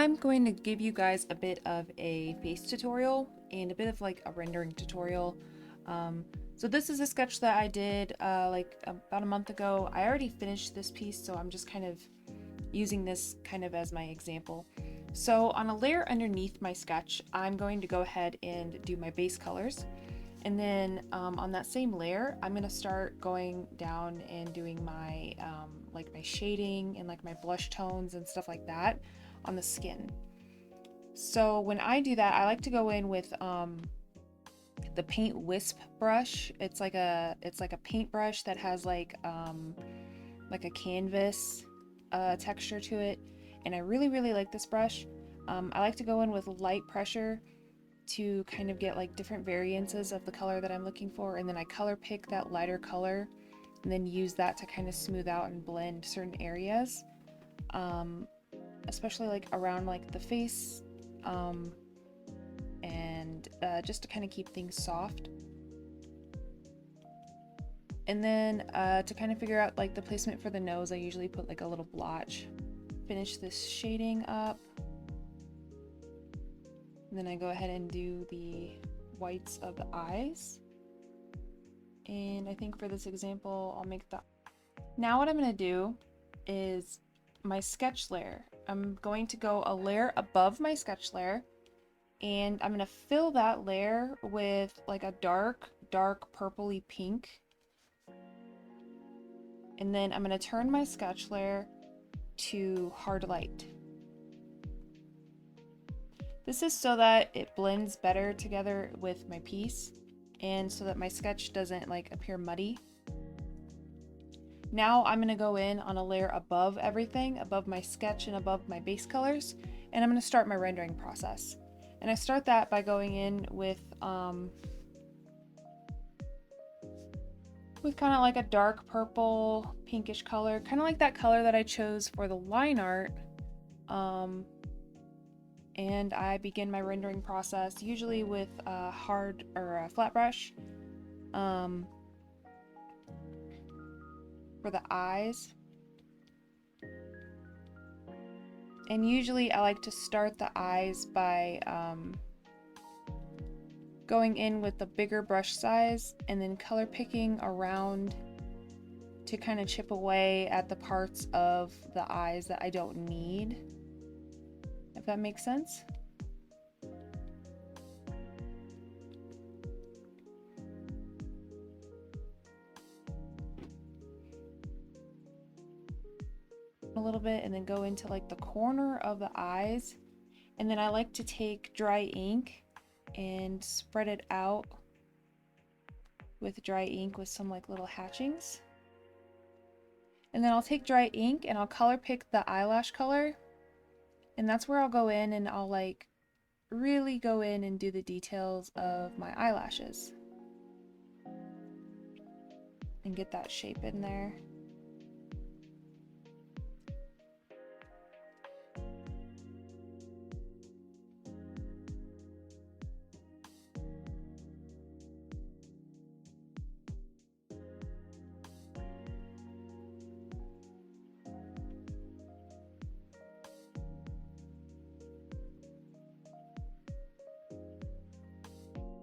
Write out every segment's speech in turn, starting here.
I'm going to give you guys a bit of a face tutorial and a bit of like a rendering tutorial. So this is a sketch that I did like about a month ago. I already finished this piece, so I'm just kind of using this kind of as my example. So on a layer underneath my sketch, I'm going to go ahead and do my base colors. And then on that same layer, I'm going to start going down and doing my like my shading and like my blush tones and stuff like that on the skin. So when I do that, I like to go in with the paint wisp brush. It's like a paintbrush that has like a canvas texture to it, and I really like this brush. I like to go in with light pressure to kind of get like different variances of the color that I'm looking for, and then I color pick that lighter color and then use that to kind of smooth out and blend certain areas, especially like around like the face, and just to kind of keep things soft. And then to kind of figure out like the placement for the nose, I usually put like a little blotch. Finish this shading up. And then I go ahead and do the whites of the eyes. And I think for this example, I'll make the... Now what I'm going to do is my sketch layer. I'm going to go a layer above my sketch layer, and I'm going to fill that layer with like a dark purpley pink. And then I'm going to turn my sketch layer to hard light. This is so that it blends better together with my piece, and so that my sketch doesn't like appear muddy. Now I'm going to go in on a layer above everything, above my sketch and above my base colors, and I'm going to start my rendering process. And I start that by going in with kind of like a dark purple pinkish color, kind of like that color that I chose for the line art. And I begin my rendering process usually with a hard or a flat brush for the eyes. And usually I like to start the eyes by going in with the bigger brush size and then color picking around to kind of chip away at the parts of the eyes that I don't need, if that makes sense. A little bit, and then go into like the corner of the eyes, and then I like to take dry ink and spread it out with dry ink with some like little hatchings. And then I'll take dry ink and I'll color pick the eyelash color, and that's where I'll go in and I'll like really go in and do the details of my eyelashes and get that shape in there.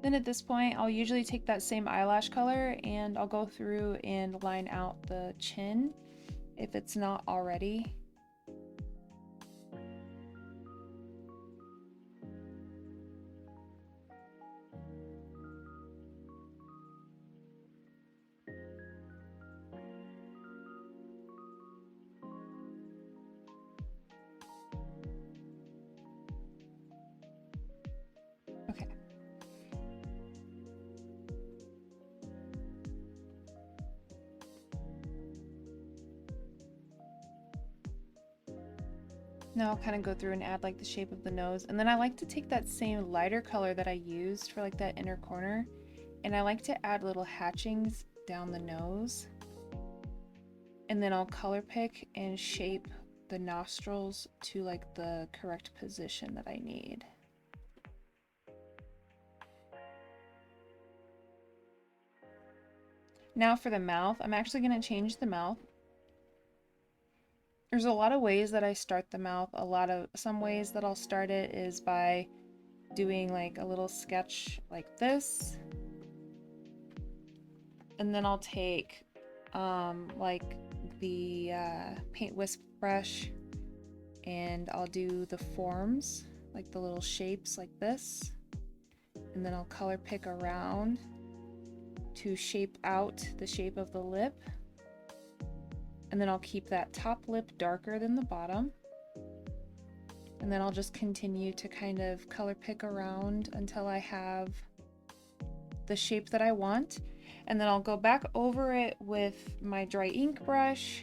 Then at this point, I'll usually take that same eyelash color and I'll go through and line out the chin if it's not already. Okay. Now I'll kind of go through and add like the shape of the nose, and then I like to take that same lighter color that I used for like that inner corner, and I like to add little hatchings down the nose, and then I'll color pick and shape the nostrils to like the correct position that I need. Now for the mouth, I'm actually going to change the mouth. There's a lot of ways that I start the mouth. Some ways that I'll start it is by doing like a little sketch like this. And then I'll take like the paint wisp brush and I'll do the forms, like the little shapes like this. And then I'll color pick around to shape out the shape of the lip. And then I'll keep that top lip darker than the bottom. And then I'll just continue to kind of color pick around until I have the shape that I want. And then I'll go back over it with my dry ink brush.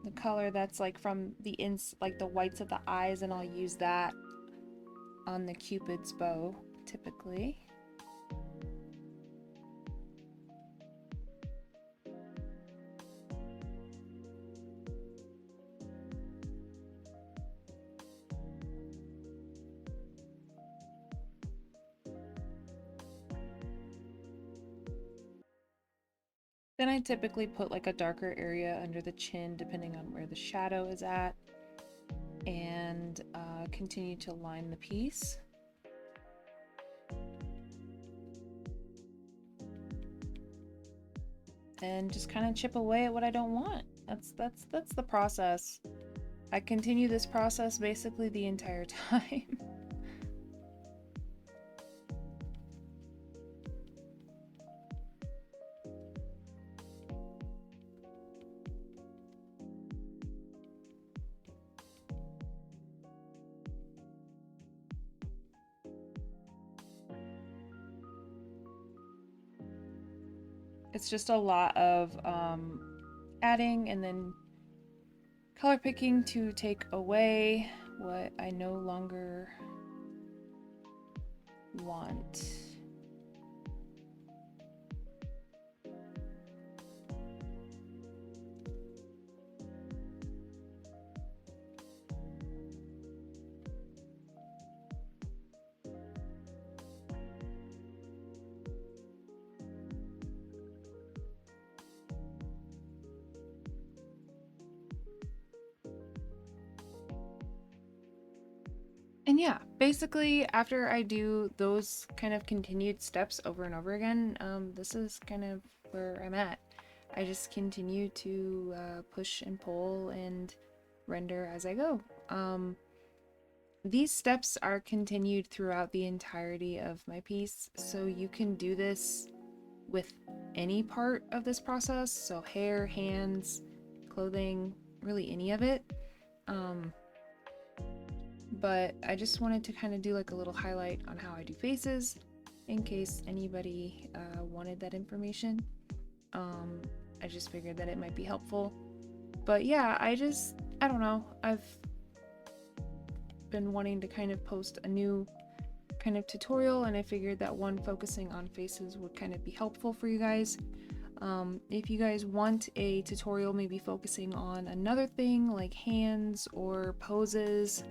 The color that's like from the like the whites of the eyes, and I'll use that on the Cupid's bow typically. Then I typically put like a darker area under the chin depending on where the shadow is at, and continue to line the piece. And just kind of chip away at what I don't want. That's the process. I continue this process basically the entire time. It's just a lot of adding and then color picking to take away what I no longer want. And yeah, basically after I do those kind of continued steps over and over again, this is kind of where I'm at. I just continue to push and pull and render as I go. These steps are continued throughout the entirety of my piece, so you can do this with any part of this process, so hair, hands, clothing, really any of it. But I just wanted to kind of do like a little highlight on how I do faces in case anybody wanted that information. I just figured that it might be helpful. But yeah, I don't know. I've been wanting to kind of post a new kind of tutorial, and I figured that one focusing on faces would kind of be helpful for you guys. If you guys want a tutorial maybe focusing on another thing like hands or poses,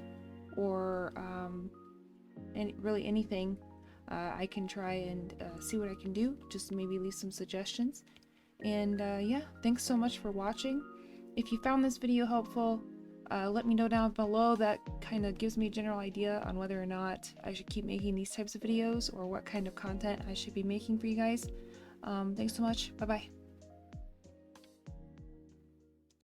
or really anything, I can try and see what I can do. Just maybe leave some suggestions. And yeah, thanks so much for watching. If you found this video helpful, let me know down below. That kind of gives me a general idea on whether or not I should keep making these types of videos or what kind of content I should be making for you guys. Thanks so much. Bye bye.